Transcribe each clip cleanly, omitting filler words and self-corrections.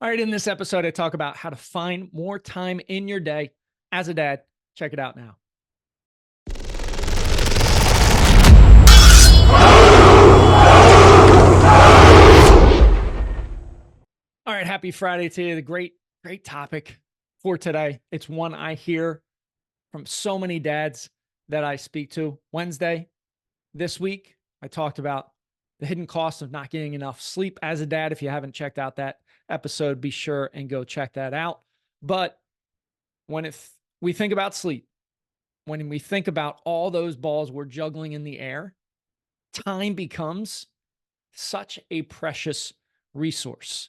All right, in this episode, I talk about how to find more time in your day as a dad. Check it out now. All right, happy Friday to you. The great topic for today. It's one I hear from so many dads that I speak to. Wednesday this week, I talked about the hidden cost of not getting enough sleep as a dad. If you haven't checked out that episode, be sure and go check that out. But when we think about sleep, when we think about all those balls we're juggling in the air, time becomes such a precious resource.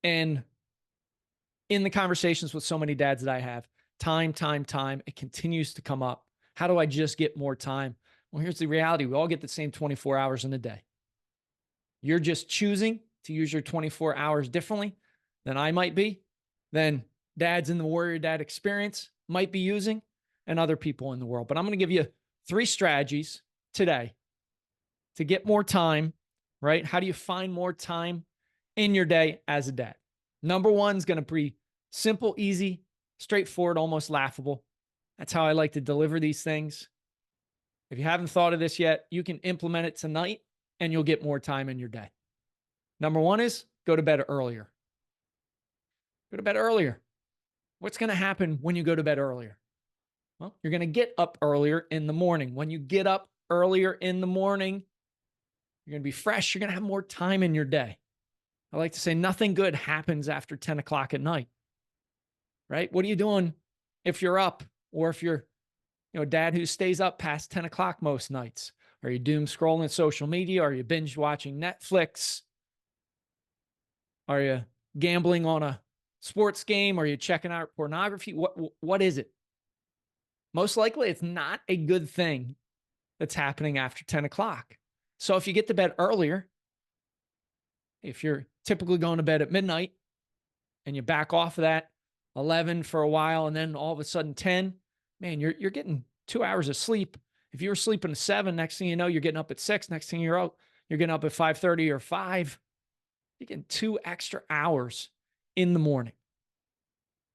And in the conversations with so many dads that I have, time, it continues to come up. How do I just get more time? Well, here's the reality. We all get the same 24 hours in a day. You're just choosing to use your 24 hours differently than I might be, than dads in the Warrior Dad experience might be using, and other people in the world. But I'm going to give you 3 strategies today to get more time, right? How do you find more time in your day as a dad? Number 1 is going to be simple, easy, straightforward, almost laughable. That's how I like to deliver these things. If you haven't thought of this yet, you can implement it tonight and you'll get more time in your day. Number 1 is go to bed earlier. Go to bed earlier. What's going to happen when you go to bed earlier? Well, you're going to get up earlier in the morning. When you get up earlier in the morning, you're going to be fresh. You're going to have more time in your day. I like to say nothing good happens after 10 o'clock at night, right? What are you doing if you're up, or if you're, a dad who stays up past 10 o'clock most nights? Are you doom scrolling social media? Are you binge watching Netflix? Are you gambling on a sports game? Are you checking out pornography? What is it? Most likely it's not a good thing that's happening after 10 o'clock. So if you get to bed earlier, if you're typically going to bed at midnight and you back off of that 11 for a while, and then all of a sudden 10, man, you're getting 2 hours of sleep. If you were sleeping at 7, next thing you know, you're getting up at 6. Next thing you're getting up at 5:30 or 5. You're getting 2 extra hours in the morning.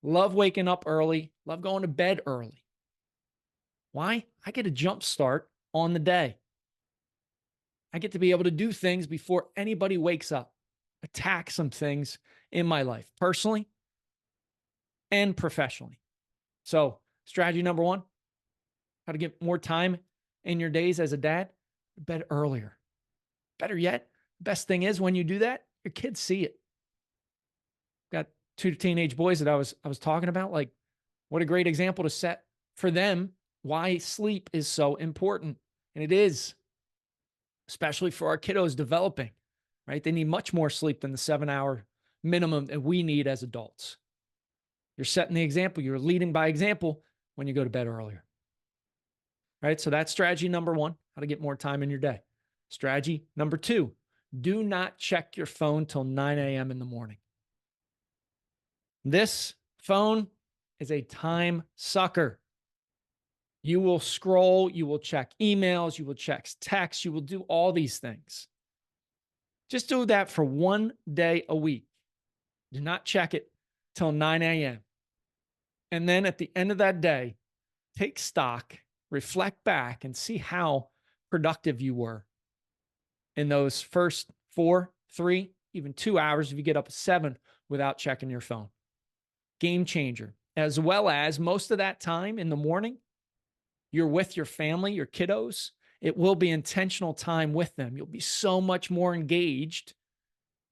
Love waking up early. Love going to bed early. Why? I get a jump start on the day. I get to be able to do things before anybody wakes up, attack some things in my life, personally and professionally. So, strategy number 1, how to get more time in your days as a dad: bed earlier. Better yet, best thing is when you do that, your kids see it. Got 2 teenage boys that I was talking about. Like, what a great example to set for them why sleep is so important. And it is, especially for our kiddos developing, right? They need much more sleep than the 7-hour minimum that we need as adults. You're setting the example. You're leading by example when you go to bed earlier, right? So that's strategy number 1, how to get more time in your day. Strategy number 2, do not check your phone till 9 a.m. in the morning. This phone is a time sucker. You will scroll, you will check emails, you will check texts, you will do all these things. Just do that for 1 day a week. Do not check it till 9 a.m. And then at the end of that day, take stock, reflect back, and see how productive you were in those first 4, 3, even 2 hours if you get up at 7 without checking your phone. Game changer. As well as most of that time in the morning, you're with your family, your kiddos. It will be intentional time with them. You'll be so much more engaged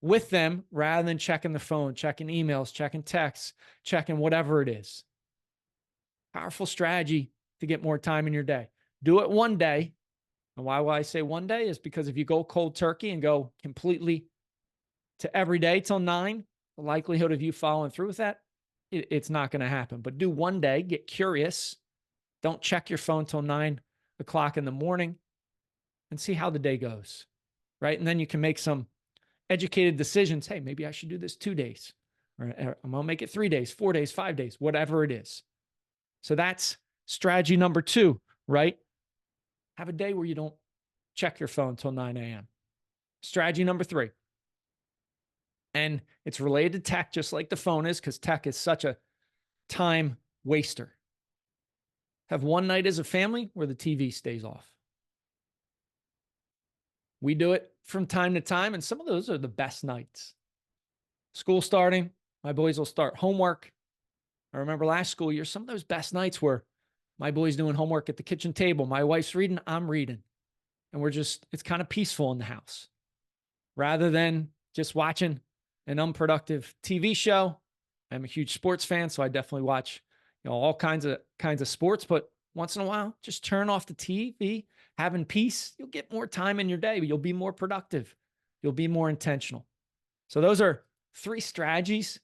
with them rather than checking the phone, checking emails, checking texts, checking whatever it is. Powerful strategy to get more time in your day. Do it 1 day. And why will I say 1 day? Is because if you go cold turkey and go completely to every day till 9, the likelihood of you following through with that, it's not going to happen. But do 1 day, get curious. Don't check your phone till 9 o'clock in the morning and see how the day goes, right? And then you can make some educated decisions. Hey, maybe I should do this 2 days, or I'm going to make it 3 days, 4 days, 5 days, whatever it is. So that's strategy number 2, right? Have a day where you don't check your phone till 9 a.m. Strategy number 3, And it's related to tech, just like the phone is, because tech is such a time waster. Have one night as a family where the TV stays off. We do it from time to time, and some of those are the best nights. School starting, my boys will start homework. I remember last school year, some of those best nights were my boys doing homework at the kitchen table. My wife's reading, I'm reading. And it's kind of peaceful in the house rather than just watching an unproductive TV show. I'm a huge sports fan, so I definitely watch, all kinds of sports, but once in a while, just turn off the TV, having peace. You'll get more time in your day, but you'll be more productive. You'll be more intentional. So those are 3 strategies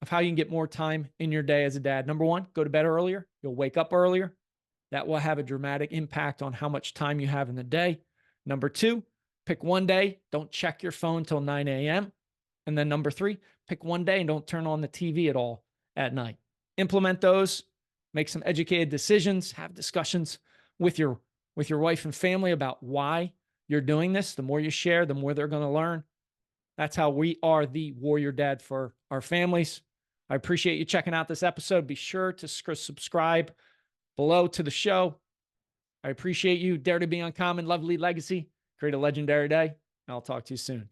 of how you can get more time in your day as a dad. Number 1, go to bed earlier. You'll wake up earlier. That will have a dramatic impact on how much time you have in the day. Number 2, pick one day. Don't check your phone till 9 a.m. And then number 3, pick one day and don't turn on the TV at all at night. Implement those, make some educated decisions, have discussions with your wife and family about why you're doing this. The more you share, the more they're going to learn. That's how we are the warrior dad for our families. I appreciate you checking out this episode. Be sure to subscribe below to the show. I appreciate you. Dare to be uncommon, lovely legacy. Create a legendary day. I'll talk to you soon.